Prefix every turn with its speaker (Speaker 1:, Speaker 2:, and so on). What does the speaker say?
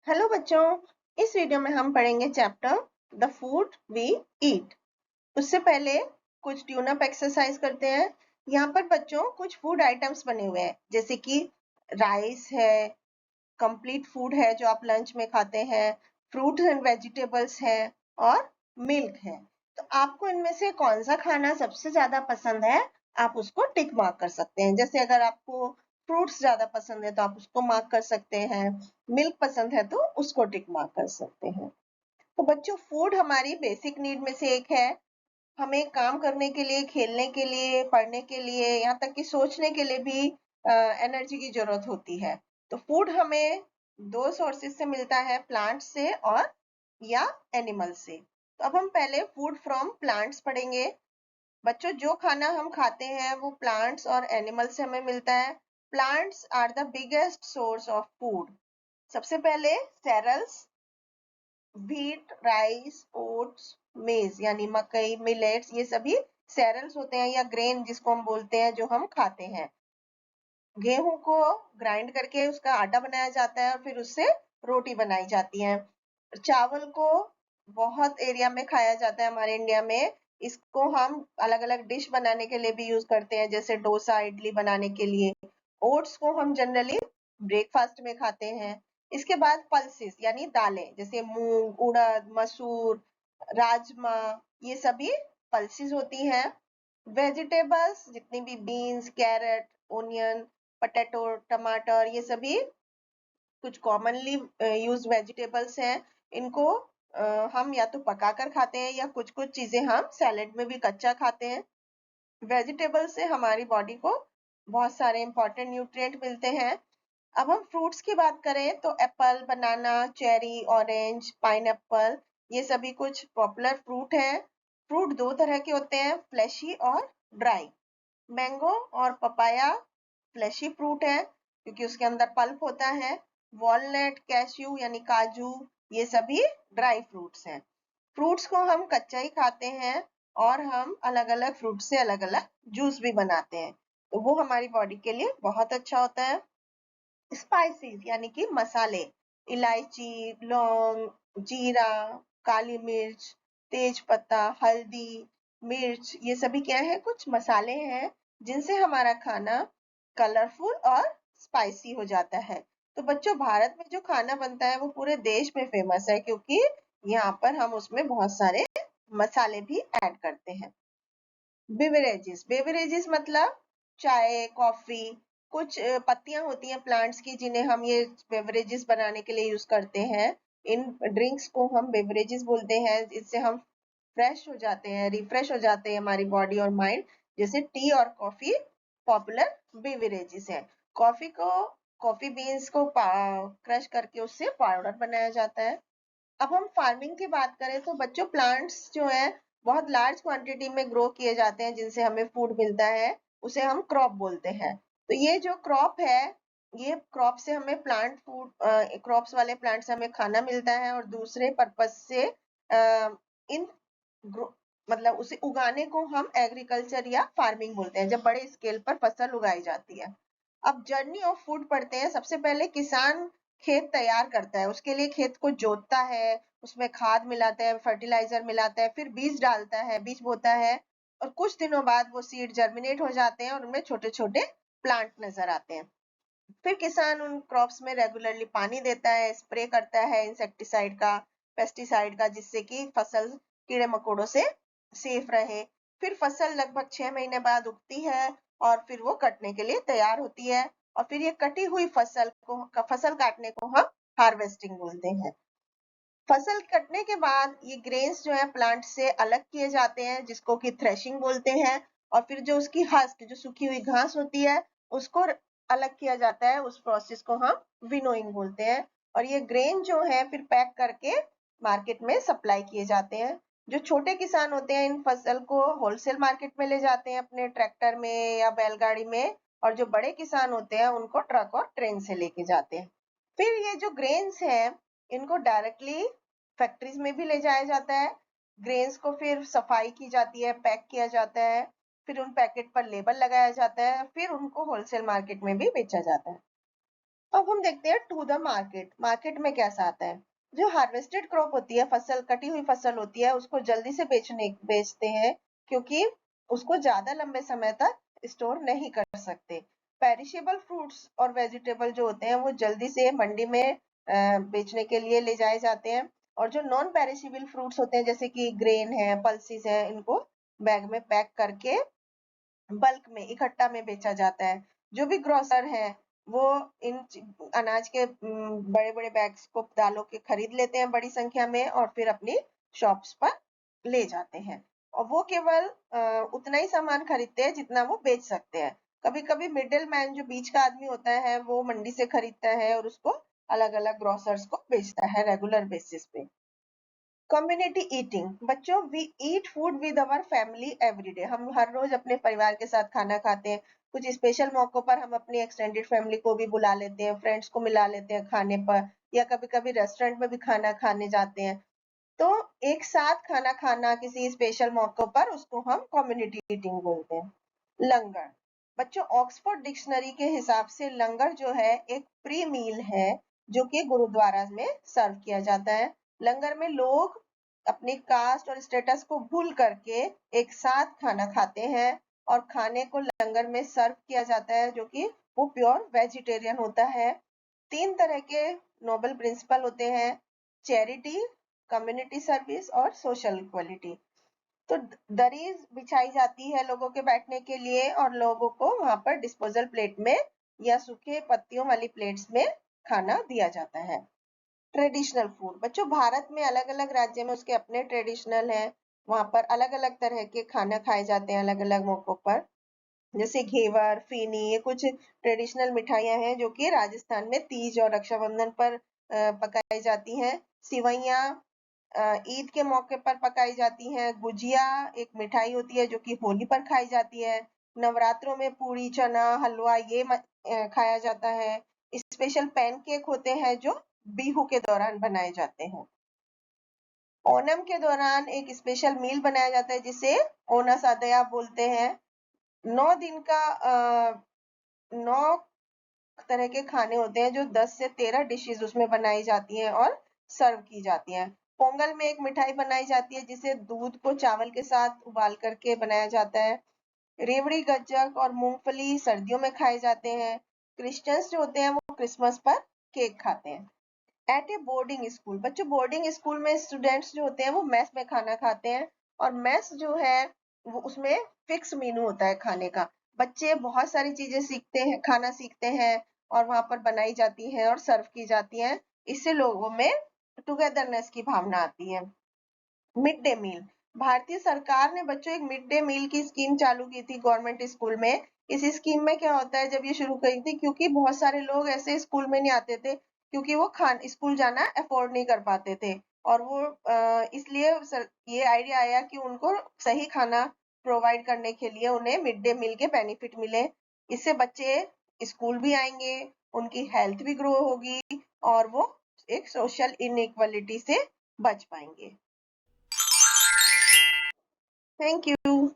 Speaker 1: Hello बच्चों, इस video में हम पढ़ेंगे chapter the food we eat. उससे पहले कुछ ट्यून अप एक्सरसाइज करते हैं। यहाँ पर बच्चों कुछ फूड आइटम्स बने हुए हैं, जैसे कि राइस है, कंप्लीट फूड है जो आप लंच में खाते हैं, फ्रूट्स एंड वेजिटेबल्स है और मिल्क है। तो आपको इनमें से कौन सा खाना सबसे ज्यादा पसंद है, आप उसको टिक मार्क कर सकते हैं। जैसे अगर आपको फ्रूट्स ज्यादा पसंद है तो आप उसको मार्क कर सकते हैं, मिल्क पसंद है तो उसको टिक मार्क कर सकते हैं। तो बच्चों, फूड हमारी बेसिक नीड में से एक है। हमें काम करने के लिए, खेलने के लिए, पढ़ने के लिए, यहाँ तक कि सोचने के लिए भी एनर्जी की जरूरत होती है। तो फूड हमें दो सोर्सेज से मिलता है, प्लांट से और या एनिमल से। तो अब हम पहले फूड फ्रॉम प्लांट्स पढ़ेंगे। बच्चों, जो खाना हम खाते हैं वो प्लांट्स और एनिमल से हमें मिलता है। Plants are the biggest source of food. सबसे पहले सेरल्स, व्हीट, राइस, ओट्स, मेज यानी मकई, मिलेट्स, ये सभी सेरल्स होते हैं या ग्रेन जिसको हम बोलते हैं, जो हम खाते हैं। गेहूं को ग्राइंड करके उसका आटा बनाया जाता है और फिर उससे रोटी बनाई जाती है। चावल को बहुत एरिया में खाया जाता है हमारे इंडिया में। इसको हम अलग अलग डिश बनाने के लिए भी यूज करते हैं, जैसे डोसा, इडली बनाने के लिए। ओट्स को हम जनरली ब्रेकफास्ट में खाते हैं। इसके बाद पल्सेस यानी दालें, जैसे मूंग, उड़द, मसूर, राजमा, ये सभी पल्सेस होती हैं। वेजिटेबल्स जितनी भी बीन्स, कैरेट, ओनियन, पोटैटो, टमाटर, ये सभी कुछ कॉमनली यूज वेजिटेबल्स हैं। इनको हम या तो पकाकर खाते हैं या कुछ कुछ चीजें हम सैलेड में भी कच्चा खाते हैं। वेजिटेबल से हमारी बॉडी को बहुत सारे इंपॉर्टेंट न्यूट्रिएंट मिलते हैं। अब हम फ्रूट्स की बात करें तो एप्पल, बनाना, चेरी, ऑरेंज, पाइनएप्पल, ये सभी कुछ पॉपुलर फ्रूट हैं। फ्रूट दो तरह के होते हैं, फ्लैशी और ड्राई। मैंगो और पपाया फ्लैशी फ्रूट है क्योंकि उसके अंदर पल्प होता है। वॉलनट, कैश्यू यानी काजू, ये सभी ड्राई फ्रूट्स हैं। फ्रूट्स को हम कच्चा ही खाते हैं और हम अलग अलग फ्रूट से अलग अलग जूस भी बनाते हैं, तो वो हमारी बॉडी के लिए बहुत अच्छा होता है। स्पाइसेस यानी कि मसाले, इलायची, लौंग, जीरा, काली मिर्च, तेज पत्ता, हल्दी, मिर्च, ये सभी क्या है, कुछ मसाले हैं जिनसे हमारा खाना कलरफुल और स्पाइसी हो जाता है। तो बच्चों, भारत में जो खाना बनता है वो पूरे देश में फेमस है क्योंकि यहाँ पर हम उसमें बहुत सारे मसाले भी ऐड करते हैं। बेवरेजेस, बेवरेजेस मतलब चाय, कॉफी, कुछ पत्तियां होती हैं प्लांट्स की जिन्हें हम ये बेवरेजेस बनाने के लिए यूज करते हैं। इन ड्रिंक्स को हम बेवरेजेस बोलते हैं। इससे हम फ्रेश हो जाते हैं, रिफ्रेश हो जाते हैं हमारी बॉडी और माइंड। जैसे टी और कॉफी पॉपुलर बेवरेजेस है। कॉफी को, कॉफी बीन्स को क्रश करके उससे पाउडर बनाया जाता है। अब हम फार्मिंग की बात करें तो बच्चों, प्लांट्स जो है बहुत लार्ज क्वांटिटी में ग्रो किए जाते हैं जिनसे हमें फूड मिलता है, उसे हम क्रॉप बोलते हैं। तो ये जो क्रॉप है, ये क्रॉप से हमें प्लांट फूड, क्रॉप्स वाले प्लांट से हमें खाना मिलता है और दूसरे पर्पज से इन मतलब उसे उगाने को हम एग्रीकल्चर या फार्मिंग बोलते हैं, जब बड़े स्केल पर फसल उगाई जाती है। अब जर्नी ऑफ फूड पढ़ते हैं। सबसे पहले किसान खेत तैयार करता है, उसके लिए खेत को जोतता है, उसमें खाद मिलाता है, फर्टिलाइजर मिलाता है, फिर बीज डालता है, बीज बोता है और कुछ दिनों बाद वो सीड जर्मिनेट हो जाते हैं और उनमें छोटे छोटे प्लांट नजर आते हैं। फिर किसान उन क्रॉप्स में रेगुलरली पानी देता है, स्प्रे करता है इंसेक्टिसाइड का, पेस्टिसाइड का, जिससे कि फसल कीड़े मकोड़ों से सेफ रहे। फिर फसल लगभग 6 महीने बाद उगती है और फिर वो कटने के लिए तैयार होती है। और फिर ये कटी हुई फसल काटने को हम हार्वेस्टिंग बोलते हैं। फसल कटने के बाद ये ग्रेन्स जो है प्लांट से अलग किए जाते हैं, जिसको कि थ्रेशिंग बोलते हैं। और फिर जो उसकी हस्क, जो सूखी हुई घास होती है, उसको अलग किया जाता है। उस प्रोसेस को हम विनोइंग बोलते हैं। और ये ग्रेन जो है फिर पैक करके मार्केट में सप्लाई किए जाते हैं। जो छोटे किसान होते हैं इन फसल को होलसेल मार्केट में ले जाते हैं अपने ट्रैक्टर में या बैलगाड़ी में, और जो बड़े किसान होते हैं उनको ट्रक और ट्रेन से लेके जाते हैं। फिर ये जो ग्रेन्स हैं, इनको डायरेक्टली फैक्ट्रीज में भी ले जाया जाता है। ग्रेन्स को फिर सफाई की जाती है, पैक किया जाता है, फिर उन पैकेट पर लेबल लगाया जाता है, फिर उनको होलसेल मार्केट में भी बेचा जाता है। अब अब हम देखते हैं टू द मार्केट। मार्केट में कैसा आता है? जो हार्वेस्टेड क्रॉप होती है, फसल, कटी हुई फसल होती है, उसको जल्दी से बेचते हैं, क्योंकि उसको ज्यादा लंबे समय तक स्टोर नहीं कर सकते। पेरिशेबल फ्रूट्स और वेजिटेबल जो होते हैं वो जल्दी से मंडी में बेचने के लिए ले जाए जाते हैं। और जो नॉन पेरिशेबल फ्रूट्स होते हैं, जैसे कि ग्रेन है, पल्सेस है, इनको बैग में पैक करके बल्क में, इकट्ठा में बेचा जाता है। जो भी ग्रोसर है वो इन अनाज के बड़े बड़े बैग्स को, दालों के खरीद लेते हैं बड़ी संख्या में, और फिर अपनी शॉप्स पर ले जाते हैं। और वो केवल उतना ही सामान खरीदते हैं जितना वो बेच सकते हैं। कभी कभी मिडिल मैन, जो बीच का आदमी होता है, वो मंडी से खरीदता है और उसको अलग अलग ग्रोसर्स को बेचता है रेगुलर बेसिस पे। Community eating. बच्चों, we eat food with our family every day. हम हर रोज अपने परिवार के साथ खाना खाते हैं। कुछ स्पेशल मौकों पर हम अपनी एक्सटेंडेड फैमिली को भी बुला लेते हैं, फ्रेंड्स को मिला लेते हैं खाने पर, या कभी कभी रेस्टोरेंट में भी खाना खाने जाते हैं। तो एक साथ खाना खाना किसी स्पेशल मौकों पर, उसको हम कम्युनिटी ईटिंग बोलते हैं। लंगर। बच्चों, ऑक्सफोर्ड डिक्शनरी के हिसाब से लंगर जो है एक प्री मील है, जो कि गुरुद्वारा में सर्व किया जाता है। लंगर में लोग अपनी कास्ट और स्टेटस को भूल करके एक साथ खाना खाते हैं, और खाने को लंगर में सर्व किया जाता है, जो कि वो प्योर वेजिटेरियन होता है। 3 तरह के नोबल प्रिंसिपल होते हैं: चैरिटी, कम्युनिटी सर्विस और सोशल इक्वलिटी। तो दरीज बिछाई जाती है लोगों के बैठने के लिए, और लोगों को वहां पर डिस्पोजल प्लेट में या सूखे पत्तियों वाली प्लेट्स में खाना दिया जाता है। Traditional food. बच्चों, भारत में अलग अलग राज्य में उसके अपने ट्रेडिशनल हैं। वहां पर अलग अलग तरह के खाना खाए जाते हैं अलग अलग मौकों पर। जैसे घेवर, फेनी, ये कुछ ट्रेडिशनल मिठाइयां हैं जो कि राजस्थान में तीज और रक्षाबंधन पर पकाई जाती हैं। सिवैयां ईद के मौके पर पकाई जाती हैं। गुजिया एक मिठाई होती है जो कि होली पर खाई जाती है। नवरात्रों में पूरी, चना, हलवा, ये खाया जाता है। स्पेशल पैनकेक होते हैं जो बिहू के दौरान बनाए जाते हैं। ओणम के दौरान एक स्पेशल मील बनाया जाता है जिसे ओना सादया बोलते हैं। 9 दिन का 9 तरह के खाने होते हैं, जो 10 से 13 डिशेज उसमें बनाई जाती हैं और सर्व की जाती हैं। पोंगल में एक मिठाई बनाई जाती है जिसे दूध को चावल के साथ उबाल करके बनाया जाता है। रेवड़ी, गज्जक और मूंगफली सर्दियों में खाए जाते हैं। क्रिश्चियंस जो होते हैं वो क्रिसमस पर केक खाते हैं। एट ए बोर्डिंग स्कूल। बच्चों, बोर्डिंग स्कूल में स्टूडेंट्स जो होते हैं वो मेस में खाना खाते हैं, और मेस जो है वो उसमें फिक्स मेनू होता है खाने का। बच्चे बहुत सारी चीजें सीखते हैं, खाना सीखते हैं, और वहां पर बनाई जाती है और सर्व की जाती है। इससे लोगों में टुगेदरनेस की भावना आती है। Mid day meal. भारतीय सरकार ने बच्चों एक मिड डे मील की स्कीम चालू की थी गवर्नमेंट स्कूल में। इस स्कीम में क्या होता है, जब ये शुरू करी थी, क्योंकि बहुत सारे लोग ऐसे स्कूल में नहीं आते थे, क्योंकि वो स्कूल जाना अफोर्ड नहीं कर पाते थे, और वो इसलिए ये आइडिया आया कि उनको सही खाना प्रोवाइड करने के लिए उन्हें मिड डे मील के बेनिफिट मिले। इससे बच्चे स्कूल भी आएंगे, उनकी हेल्थ भी ग्रो होगी, और वो एक सोशल इनइक्वालिटी से बच पाएंगे। Thank you.